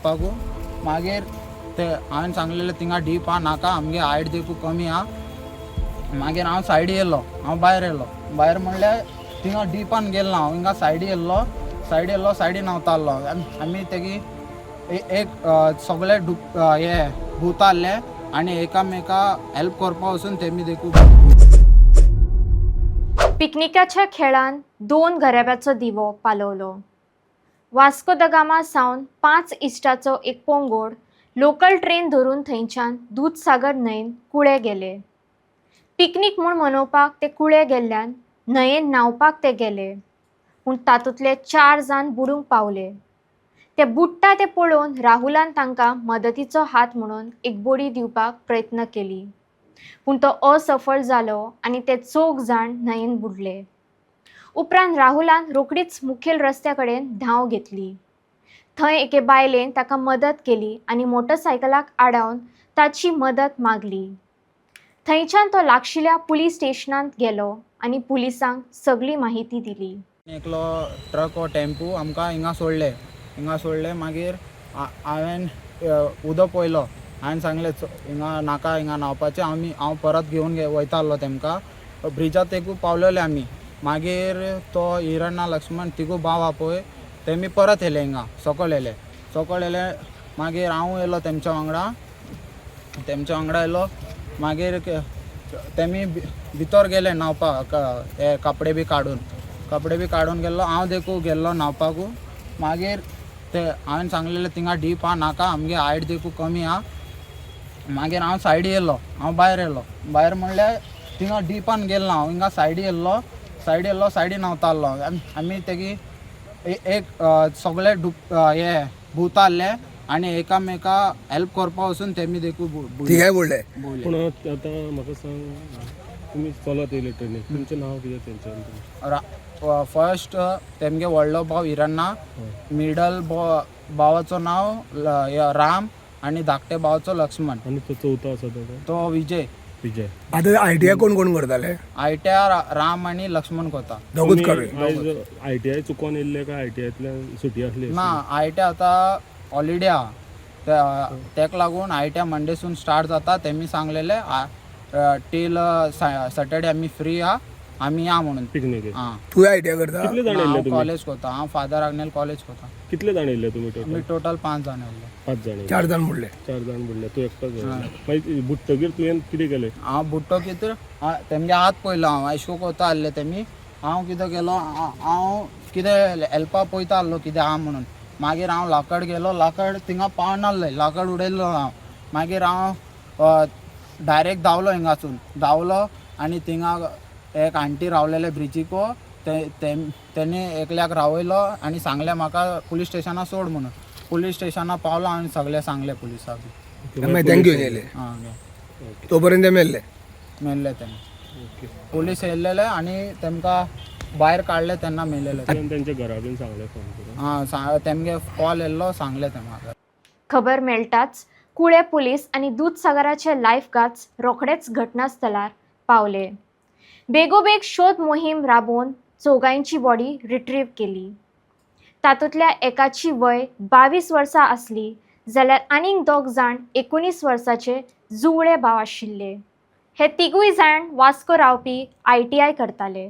न्हावपाकू मागीर ते हांवें सांगलेलें थिंगा डीप आहा नाका आमगे हायट देखू कमी आहा मागीर हांव सायडी येयलो हांव भायर येयलो भायर म्हणल्यार थिंगा डीपान गेलो ना हांव हिंगा सायडी येयल्लो सायडी न्हांवतालो आमी तेगी एक सगळे हे भूताले आनी एकामेका हेल्प करपा वचून तेमी देखू पिकनिकाच्या खेळान 2 गऱ्याब्याचो दिवो पालवलो। वास्को द गामा सावन 5 इश्टाचो एक पोंगोड लोकल ट्रेन धरून थंयच्यान दूधसागर न्हंयेन कुळे गेले। पिकनीक म्हूण मनोवपाक ते कुळे गेल्ल्यान न्हंयेन न्हावपाक ते गेले पूण तातूंतले 4 जाण बुडूंक पावले। ते बुडटा ते पळोवन राहुलान तांकां मदतीचो हात म्हणून एक बोडी दिवपाक प्रयत्न केली पूण तो असफळ जालो आनी ते 4 जाण न्हंयेन बुडले। उपरांत राहुलान रोखडीच मुखेल रस्त्या कडेन धांव घेतली। थंय एके बायलेन ताका मदत केली आनी मोटरसायकलाक आडावन ताची मदत मागली। थंयच्यान तो लागशिल्ल्या पुलीस स्टेशनांत गेलो आनी पुलिसांक सगळी माहिती दिली। एकलो ट्रक वा टेम्पो आमकां हिंगा सोडले मागीर हांवें उदक पयलो हांवें सांगलें हिंगा नाका हिंगा न्हावपाचें हांव परत घेवन वयतालो तेमकां ब्रिजार तेकू पावलेले आमी मागीर तो हिरण्णा लक्ष्मण तिगू भाव आहा पळय तेमी परत येयले हिंगा सकयल येयले मागीर हांव येयलो तेमच्या वांगडा येयलो मागीर तेमी भितर गेले न्हावपाक हे कपडे बी काडून गेल्लो हांव देखू गेल्लो न्हावपाकू मागीर ते हांवें सांगलेलें थिंगा डीप आहा नाका आमगे हायट देखू कमी आहा मागीर हांव सायडी येयलो हांव भायर येयलो भायर म्हणल्यार थिंगा डीपान गेलो ना हांव हिंगा सायडी येयल्लो सायडी न्हांवतालो आमी तेगी एक सगळे हे भूताले आनी एकामेका हेल्प करपा वचून तेमी देखू बुडले। पूण आतां म्हाका सांग तुमी चलत येयले ट्रेनीन तुमचें नांव कितें तेंचें फर्स्ट तेमगे व्हडलो भाव हिरण्णा मिडल भावाचो नांव राम आनी धाकटे भावाचो लक्ष्मण आनी तो चवथो आसा तो विजय आतां आयटीआय कोण करताले आयटीआय राम आनी लक्ष्मण कोता दोगूच करूय आयटीआय चुकोन येयल्ले काय आयटीआयतल्यान सुटी आसली ना आयटीआय आतां हॉलिडे आहा तेका लागून आयटीआय मंडेसून स्टार्ट जाता तेमी सांगलेले टील सॅटर्डे आमी फ्री आहा आमी या म्हणून पिकनीक तूं आयटीआय करता कितले जाण येयले तुमी कॉलेज कोता हांव फादर आग्नेल कॉलेज कोता कितले जाण येयले तुमी टोटल 5 जाण येयले 5 जाण 4 जाण बुडले 4 जाण बुडले तूं एकटोच मागीर बुडटगीर तुवें कितें केलें हांव बुडटो कितें तेमगे हात पयलो हांव अशें कोता आसले तेमी हांव कितें केलो हांव कितें हेल्पा पळयता आसलो कितें आहा म्हणून मागीर हांव लाकड गेलो लाकड थिंगा पावनासलें लाकड उडयल्लो हांव मागीर हांव डायरेक्ट धांवलो आनी थिंगा एक आंटी रावलेले ब्रिजीको तेणी एकल्याक रावयलो आनी सांगलें म्हाका पुलीस स्टेशना सोड म्हणून पुलीस स्टेशना पावलो आनी सगळें सांगलें पुलिसाक थँक्यू येयले तोपर्यंत मेल्ले तेमी पुलीस येयलेले आनी तेमकां भायर काडले तेन्ना मेलेले तेंच्या घरा बीन सांगलें फोन करून तेमगे कॉल येयल्लो सांगलें ते म्हाका खबर मेळटाच कुळे पुलीस आनी दूधसागराचे लायफ गार्ड्स रोखडेच घटनास्थळार पावले। बेगोबेग शोध मोहीम राबोवन 4 बॉडी रिट्रीव केली। तातूंतल्या एकाची वय 22 वर्सां आसली जाल्यार आनीक 2 जाण 19 वर्साचे जुळें भाव आशिल्ले। हे तिगूय जाण वास्को रावपी आयटीआय करताले।